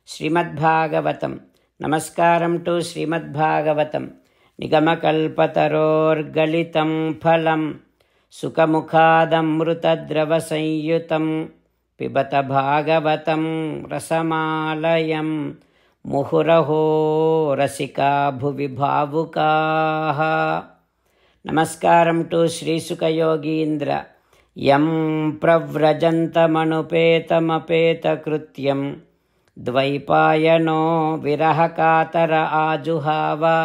Srimad-Bhagavatam. Namaskaram to Srimad-Bhagavatam. Nigamakалпатароргалитам phalam Sukamukhadamrutadrava-sanyutam Pibata Bhagavatam Rasamalayam Muhuraho Rasika Bhuvi Bhavukaha. Namaskaram to Sri Sukha Yogindra. Yam pravrajantamanupeta krutyam Dvaipayano virahakatara ajuhava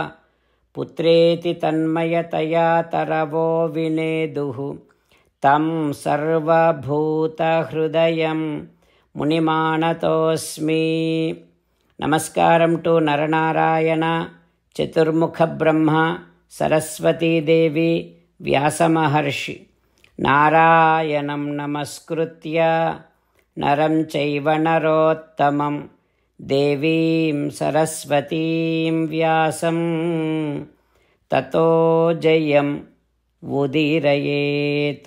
Putreti tanmayataya taravo vineduhu Tam sarva bhuta hrudayam munimanatosmi. Namaskaram to Naranarayana, Chaturmukha Brahma, Saraswati Devi, Vyasa Maharshi. Narayanam namaskritya naram chaiva narottamam devim saraswatim vyasam tato jayam udirayet.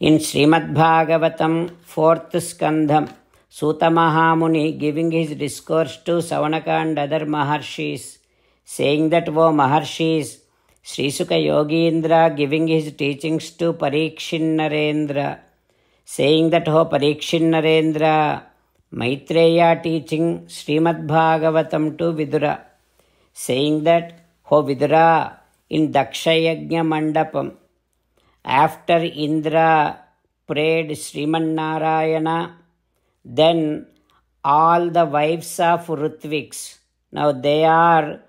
In Srimad Bhagavatam, 4th Skandham, Suta Mahamuni giving his discourse to Savanaka and other Maharshis, saying that, O Maharshis, Sri Sukha Yogindra giving his teachings to Parikshin Narendra, saying that, O Parikshin Narendra, Maitreya teaching Srimad Bhagavatam to Vidura, saying that, O Vidura, in Daksha Yajna Mandapam, after Indra prayed Sriman Narayana, then all the wives of Rutviks, now they are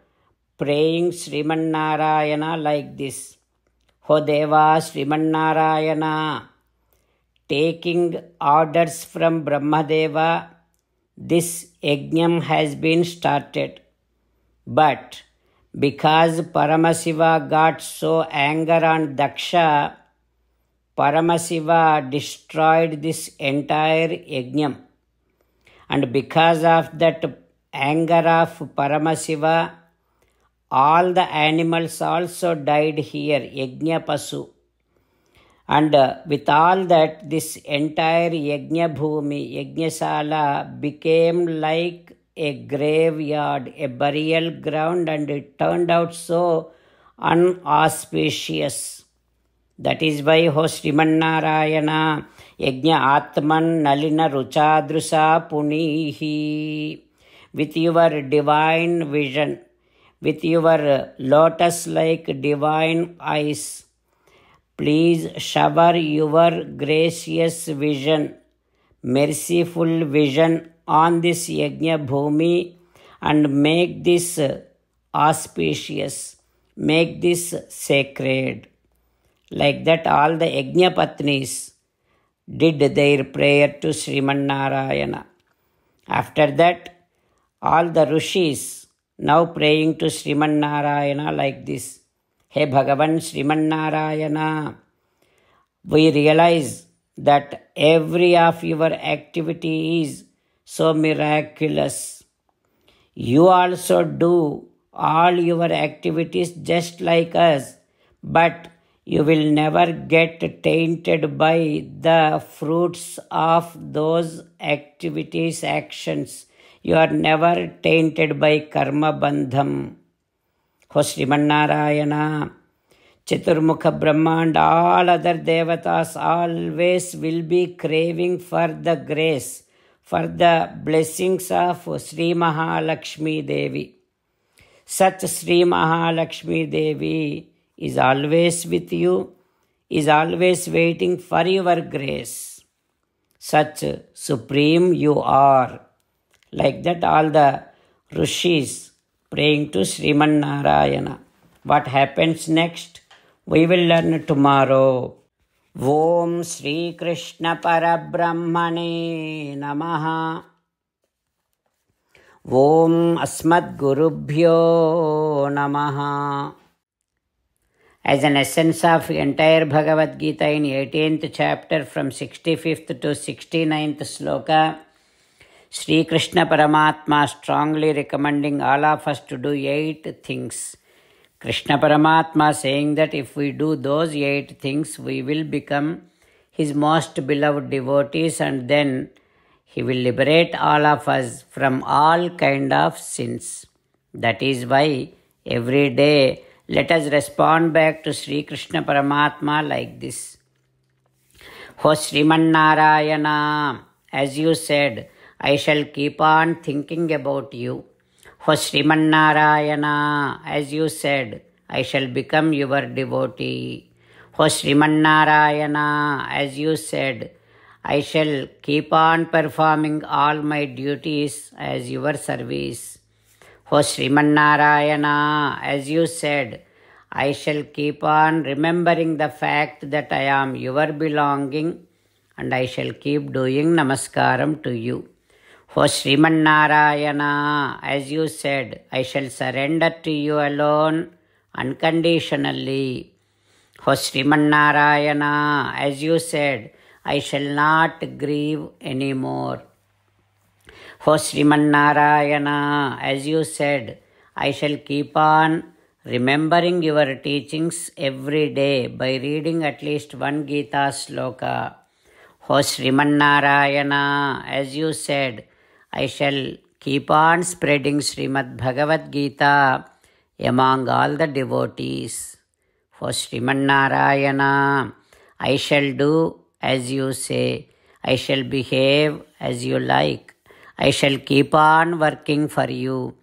praying Sriman Narayana like this. O Deva Sriman Narayana, taking orders from Brahmadeva, this yajnam has been started. But because Paramasiva got so angry on Daksha, Paramasiva destroyed this entire yajnam. And because of that anger of Paramasiva, all the animals also died here, Yajna Pasu. And with all that, this entire Yajna Bhumi, Yajnasala became like a graveyard, a burial ground, and it turned out so unauspicious. That is why, O Sriman Narayana, Yajna Atman Nalina Ruchadrusa Punihi, with your divine vision, with your lotus-like divine eyes, please shower your gracious vision, merciful vision on this Yajna Bhumi and make this auspicious, make this sacred. Like that, all the Yajna Patnis did their prayer to Sriman Narayana. After that, all the Rishis now praying to Sriman Narayana like this. Hey Bhagavan Sriman Narayana, we realize that every of your activity is so miraculous. You also do all your activities just like us, but you will never get tainted by the fruits of those activities, actions. You are never tainted by karma bandham. O Sriman Narayana, Chaturmukha Brahma and all other devatas always will be craving for the grace, for the blessings of Sri Mahalakshmi Devi. Such Sri Mahalakshmi Devi is always with you, is always waiting for your grace. Such supreme you are. Like that, all the Rishis praying to Sriman Narayana. What happens next? We will learn tomorrow. Om Sri Krishna Parabrahmane Namaha. Om Asmad Gurubhyo Namaha. As an essence of entire Bhagavad Gita in 18th chapter from 65th to 69th sloka, Sri Krishna Paramatma strongly recommending all of us to do 8 things. Krishna Paramatma saying that if we do those 8 things, we will become his most beloved devotees, and then He will liberate all of us from all kind of sins. That is why every day let us respond back to Sri Krishna Paramatma like this. O Sriman Narayana, as you said, I shall keep on thinking about you. O Sriman Narayana, as you said, I shall become your devotee. O Sriman Narayana, as you said, I shall keep on performing all my duties as your service. O Sriman Narayana, as you said, I shall keep on remembering the fact that I am your belonging and I shall keep doing namaskaram to you. O Sriman Narayana, as you said, I shall surrender to you alone unconditionally. O Sriman Narayana, as you said, I shall not grieve anymore. O Sriman Narayana, as you said, I shall keep on remembering your teachings every day by reading at least one Gita sloka. O Sriman Narayana, as you said, I shall keep on spreading Srimad Bhagavad Gita among all the devotees. O Sriman Narayana, I shall do as you say, I shall behave as you like, I shall keep on working for you.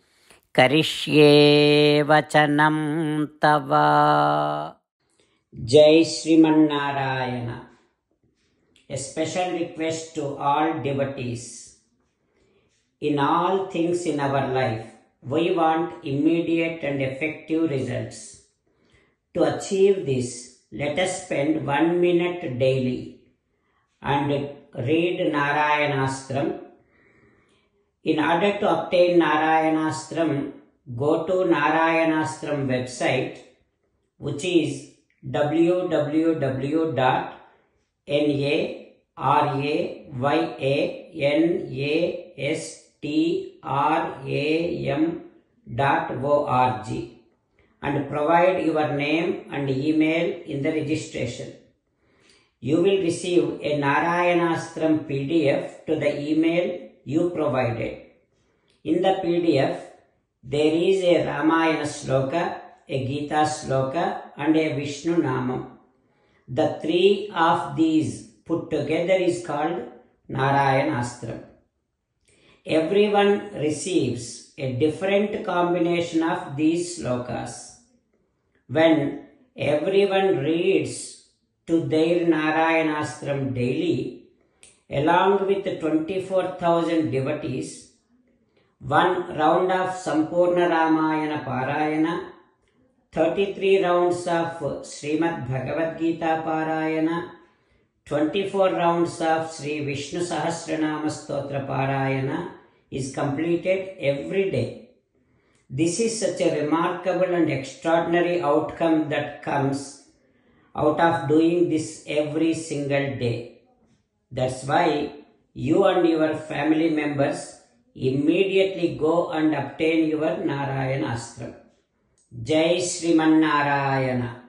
Karishye vachanam tava. Jai Sriman Narayana. A special request to all devotees. In all things in our life, we want immediate and effective results. To achieve this, let us spend 1 minute daily and read Narayanastram. In order to obtain Narayanastram, go to Narayanastram website, which is www.narayanastram.org and provide your name and email in the registration. You will receive a Narayanastram PDF to the email you provided. In the PDF, there is a Ramayana sloka, a Gita sloka and a Vishnu Namam. The three of these put together is called Narayanastram. Everyone receives a different combination of these slokas. When everyone reads to their Narayanastram daily, along with 24,000 devotees, one round of Sampurna Ramayana Parayana, 33 rounds of Srimad Bhagavad Gita Parayana, 24 rounds of Sri Vishnu Sahasranama Stotra Parayana is completed every day. This is such a remarkable and extraordinary outcome that comes out of doing this every single day. That's why you and your family members immediately go and obtain your Narayanastram. Jai Sriman Narayana.